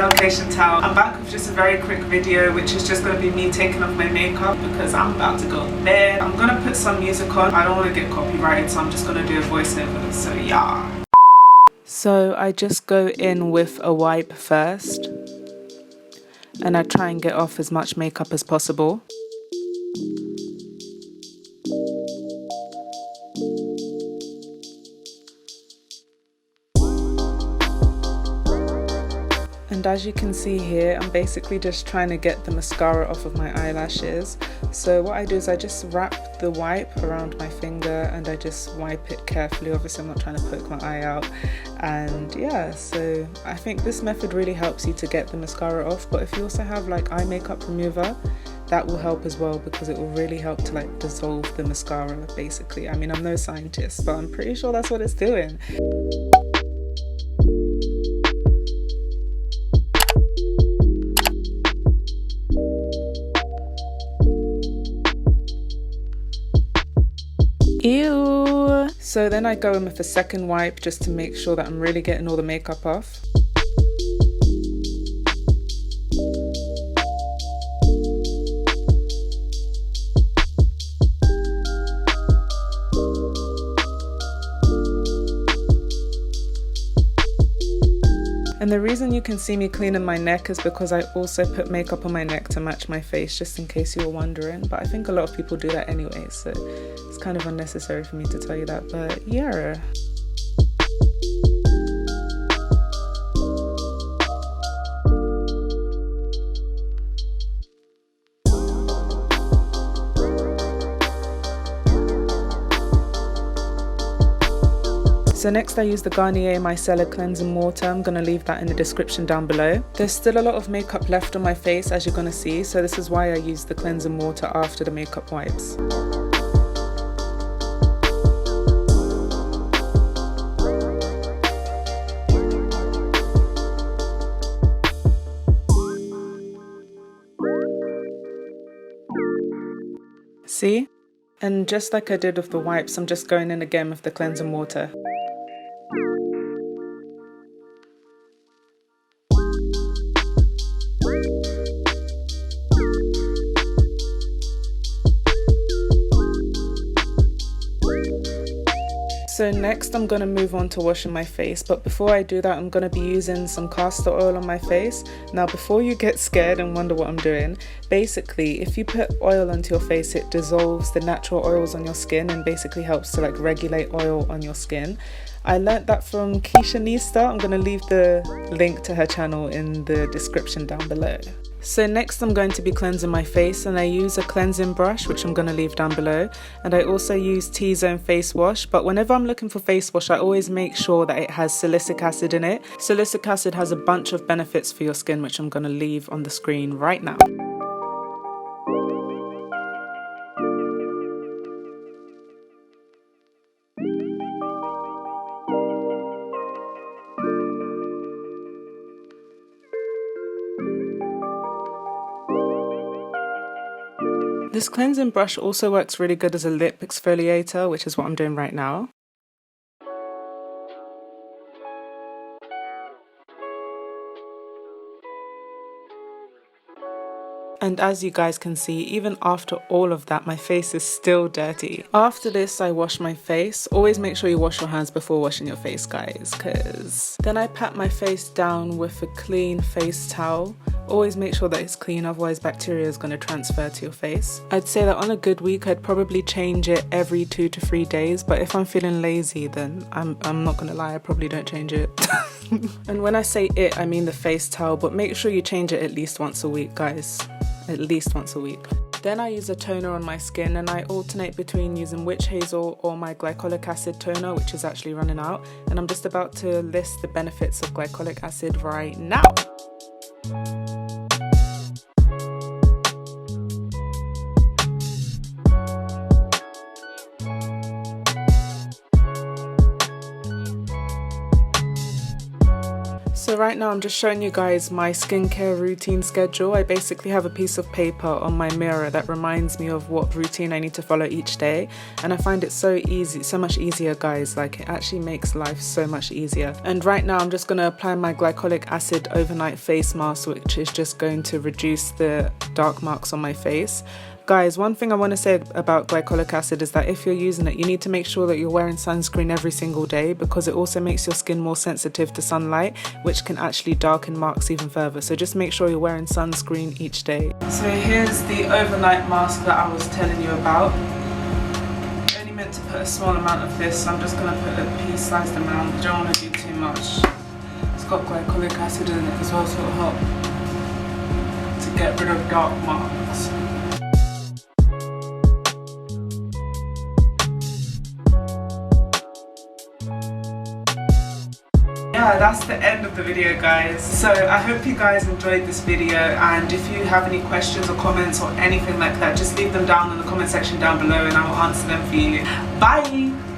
Okay, Shantel, I'm back with just a very quick video, which is just going to be me taking off my makeup because I'm about to go to bed. I'm going to put some music on. I don't want to get copyrighted, so I'm just going to do a voiceover. So yeah. So I just go in with a wipe first, and I try and get off as much makeup as possible. And as you can see here, I'm basically just trying to get the mascara off of my eyelashes. So what I do is I just wrap the wipe around my finger and I just wipe it carefully. Obviously I'm not trying to poke my eye out. And yeah, so I think this method really helps you to get the mascara off. But if you also have like eye makeup remover, that will help as well, because it will really help to like dissolve the mascara basically. I mean, I'm no scientist, but I'm pretty sure that's what it's doing. Ew! So then I go in with a second wipe just to make sure that I'm really getting all the makeup off. And the reason you can see me cleaning my neck is because I also put makeup on my neck to match my face, just in case you were wondering. But I think a lot of people do that anyway, so it's kind of unnecessary for me to tell you that, but yeah. So next I use the Garnier Micellar Cleansing Water. I'm going to leave that in the description down below. There's still a lot of makeup left on my face, as you're going to see, so this is why I use the cleansing water after the makeup wipes. See? And just like I did with the wipes, I'm just going in again with the cleansing water. So next I'm going to move on to washing my face, but before I do that I'm going to be using some castor oil on my face. Now before you get scared and wonder what I'm doing, basically if you put oil onto your face it dissolves the natural oils on your skin and basically helps to like regulate oil on your skin. I learnt that from Keisha Nista. I'm going to leave the link to her channel in the description down below. So next I'm going to be cleansing my face, and I use a cleansing brush, which I'm going to leave down below, and I also use T-Zone face wash. But whenever I'm looking for face wash I always make sure that it has salicylic acid in it. Salicylic acid has a bunch of benefits for your skin, which I'm going to leave on the screen right now. This cleansing brush also works really good as a lip exfoliator, which is what I'm doing right now. And as you guys can see, even after all of that, my face is still dirty. After this, I wash my face. Always make sure you wash your hands before washing your face, guys, because then I pat my face down with a clean face towel. Always make sure that it's clean, otherwise bacteria is going to transfer to your face. I'd say that on a good week, I'd probably change it every 2 to 3 days, but if I'm feeling lazy, then I'm not going to lie, I probably don't change it. And when I say it, I mean the face towel, but make sure you change it at least once a week, guys. At least once a week. Then I use a toner on my skin, and I alternate between using witch hazel or my glycolic acid toner, which is actually running out, and I'm just about to list the benefits of glycolic acid right now. So So right now I'm just showing you guys my skincare routine schedule. I basically have a piece of paper on my mirror that reminds me of what routine I need to follow each day, and I find it so easy, so much easier, guys. Like, it actually makes life so much easier. And right now I'm just going to apply my glycolic acid overnight face mask, which is just going to reduce the dark marks on my face. Guys, one thing I want to say about glycolic acid is that if you're using it, you need to make sure that you're wearing sunscreen every single day, because it also makes your skin more sensitive to sunlight, which can actually darken marks even further. So just make sure you're wearing sunscreen each day. So here's the overnight mask that I was telling you about. I only meant to put a small amount of this, so I'm just going to put a pea-sized amount. You don't want to do too much. It's got glycolic acid in it as well, so it'll help to get rid of dark marks. Yeah, that's the end of the video, guys. So I hope you guys enjoyed this video, and if you have any questions or comments or anything like that, just leave them down in the comment section down below and I will answer them for you. Bye!